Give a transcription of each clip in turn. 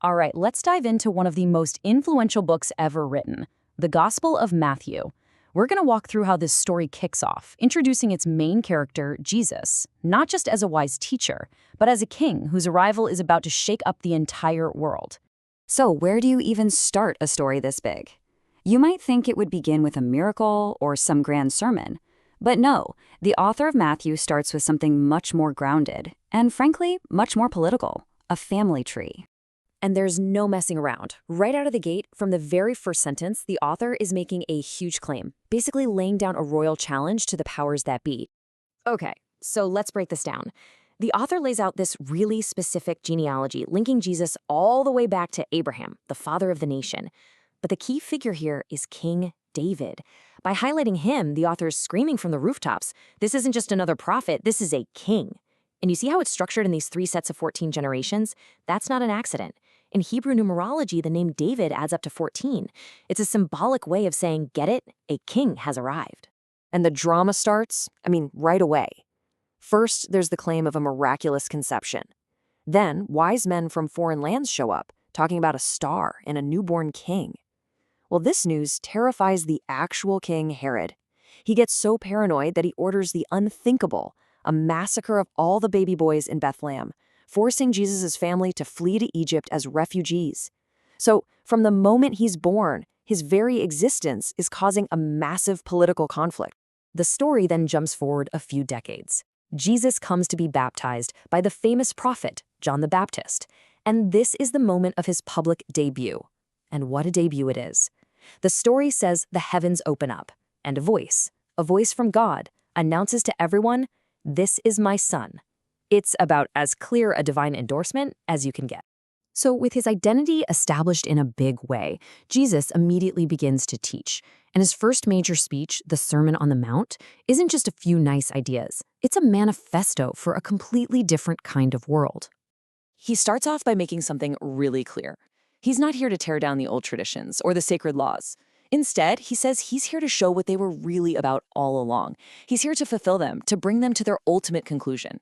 All right, let's dive into one of the most influential books ever written, the Gospel of Matthew. We're going to walk through how this story kicks off, introducing its main character, Jesus, not just as a wise teacher, but as a king whose arrival is about to shake up the entire world. So where do you even start a story this big? You might think it would begin with a miracle or some grand sermon. But no, the author of Matthew starts with something much more grounded, and frankly, much more political, a family tree. And there's no messing around. Right out of the gate, from the very first sentence, the author is making a huge claim, basically laying down a royal challenge to the powers that be. Okay, so let's break this down. The author lays out this really specific genealogy, linking Jesus all the way back to Abraham, the father of the nation. But the key figure here is King David. By highlighting him, the author is screaming from the rooftops, this isn't just another prophet, this is a king. And you see how it's structured in these 3 sets of 14 generations? That's not an accident. In Hebrew numerology, the name David adds up to 14. It's a symbolic way of saying, get it? A king has arrived. And the drama starts, right away. First, there's the claim of a miraculous conception. Then, wise men from foreign lands show up, talking about a star and a newborn king. Well, this news terrifies the actual king, Herod. He gets so paranoid that he orders the unthinkable, a massacre of all the baby boys in Bethlehem, forcing Jesus' family to flee to Egypt as refugees. So, from the moment he's born, his very existence is causing a massive political conflict. The story then jumps forward a few decades. Jesus comes to be baptized by the famous prophet, John the Baptist, and this is the moment of his public debut. And what a debut it is. The story says the heavens open up, and a voice from God, announces to everyone, "This is my son." It's about as clear a divine endorsement as you can get. So with his identity established in a big way, Jesus immediately begins to teach. And his first major speech, the Sermon on the Mount, isn't just a few nice ideas. It's a manifesto for a completely different kind of world. He starts off by making something really clear. He's not here to tear down the old traditions or the sacred laws. Instead, he says he's here to show what they were really about all along. He's here to fulfill them, to bring them to their ultimate conclusion.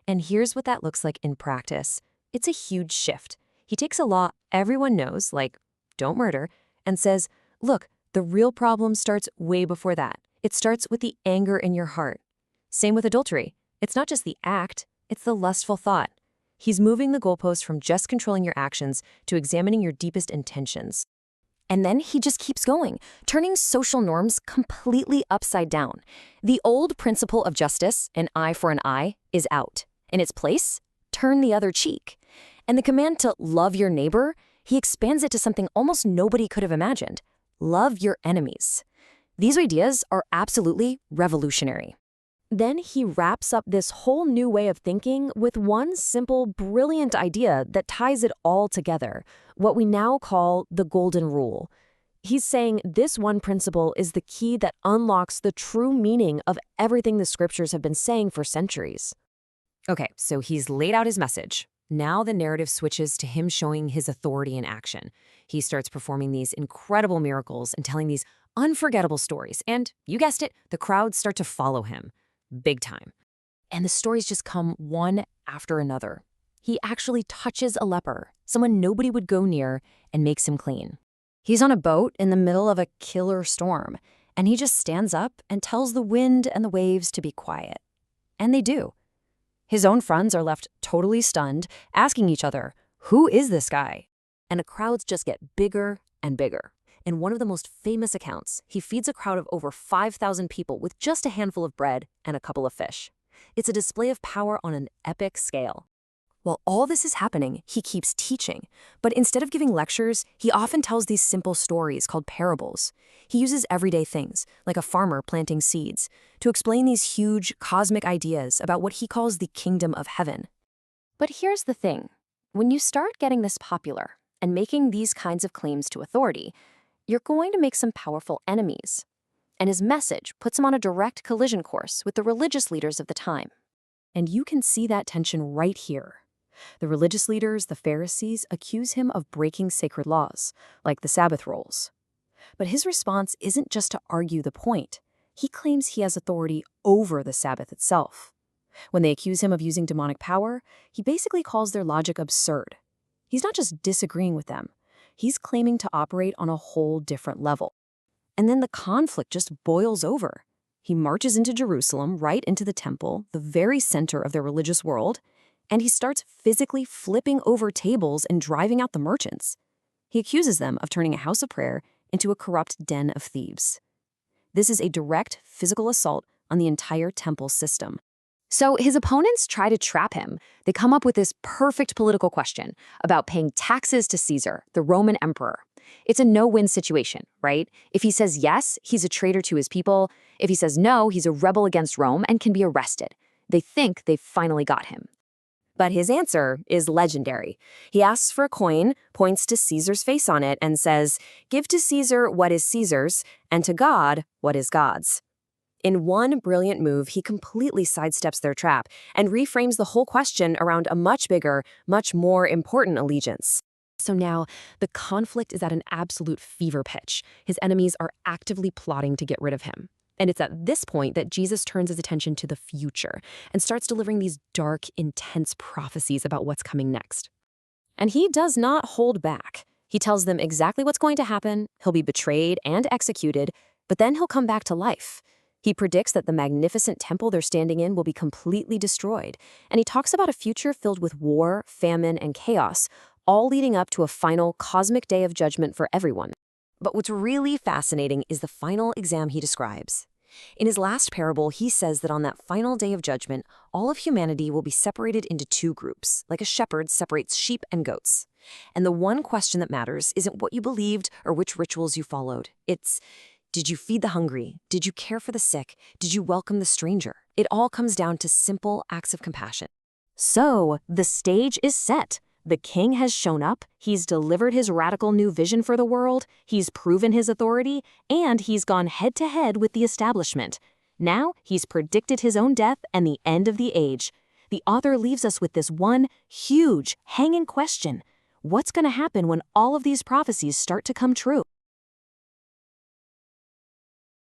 And here's what that looks like in practice. It's a huge shift. He takes a law everyone knows, like don't murder, and says, look, the real problem starts way before that. It starts with the anger in your heart. Same with adultery. It's not just the act, it's the lustful thought. He's moving the goalposts from just controlling your actions to examining your deepest intentions. And then he just keeps going, turning social norms completely upside down. The old principle of justice, an eye for an eye, is out. In its place, turn the other cheek. And the command to love your neighbor, he expands it to something almost nobody could have imagined. Love your enemies. These ideas are absolutely revolutionary. Then he wraps up this whole new way of thinking with one simple, brilliant idea that ties it all together, what we now call the Golden Rule. He's saying this one principle is the key that unlocks the true meaning of everything the scriptures have been saying for centuries. Okay, so he's laid out his message. Now the narrative switches to him showing his authority in action. He starts performing these incredible miracles and telling these unforgettable stories. And you guessed it, the crowds start to follow him. Big time. And the stories just come one after another. He actually touches a leper, someone nobody would go near, and makes him clean. He's on a boat in the middle of a killer storm, and he just stands up and tells the wind and the waves to be quiet. And they do. His own friends are left totally stunned, asking each other, who is this guy? And the crowds just get bigger and bigger. In one of the most famous accounts, he feeds a crowd of over 5,000 people with just a handful of bread and a couple of fish. It's a display of power on an epic scale. While all this is happening, he keeps teaching. But instead of giving lectures, he often tells these simple stories called parables. He uses everyday things, like a farmer planting seeds, to explain these huge cosmic ideas about what he calls the kingdom of heaven. But here's the thing. When you start getting this popular and making these kinds of claims to authority, you're going to make some powerful enemies. And his message puts him on a direct collision course with the religious leaders of the time. And you can see that tension right here. The religious leaders, the Pharisees, accuse him of breaking sacred laws, like the Sabbath rules. But his response isn't just to argue the point. He claims he has authority over the Sabbath itself. When they accuse him of using demonic power, he basically calls their logic absurd. He's not just disagreeing with them. He's claiming to operate on a whole different level. And then the conflict just boils over. He marches into Jerusalem, right into the temple, the very center of their religious world, and he starts physically flipping over tables and driving out the merchants. He accuses them of turning a house of prayer into a corrupt den of thieves. This is a direct physical assault on the entire temple system. So his opponents try to trap him. They come up with this perfect political question about paying taxes to Caesar, the Roman emperor. It's a no-win situation, right? If he says yes, he's a traitor to his people. If he says no, he's a rebel against Rome and can be arrested. They think they've finally got him. But his answer is legendary. He asks for a coin, points to Caesar's face on it, and says, "Give to Caesar what is Caesar's, and to God what is God's." In one brilliant move, he completely sidesteps their trap and reframes the whole question around a much bigger, much more important allegiance. So now, the conflict is at an absolute fever pitch. His enemies are actively plotting to get rid of him. And it's at this point that Jesus turns his attention to the future and starts delivering these dark, intense prophecies about what's coming next. And he does not hold back. He tells them exactly what's going to happen. He'll be betrayed and executed, but then he'll come back to life. He predicts that the magnificent temple they're standing in will be completely destroyed, and he talks about a future filled with war, famine, and chaos, all leading up to a final cosmic day of judgment for everyone. But what's really fascinating is the final exam he describes. In his last parable, he says that on that final day of judgment, all of humanity will be separated into two groups, like a shepherd separates sheep and goats. And the one question that matters isn't what you believed or which rituals you followed. It's, did you feed the hungry? Did you care for the sick? Did you welcome the stranger? It all comes down to simple acts of compassion. So, the stage is set. The king has shown up, he's delivered his radical new vision for the world, he's proven his authority, and he's gone head-to-head with the establishment. Now, he's predicted his own death and the end of the age. The author leaves us with this one huge, hanging question. What's going to happen when all of these prophecies start to come true?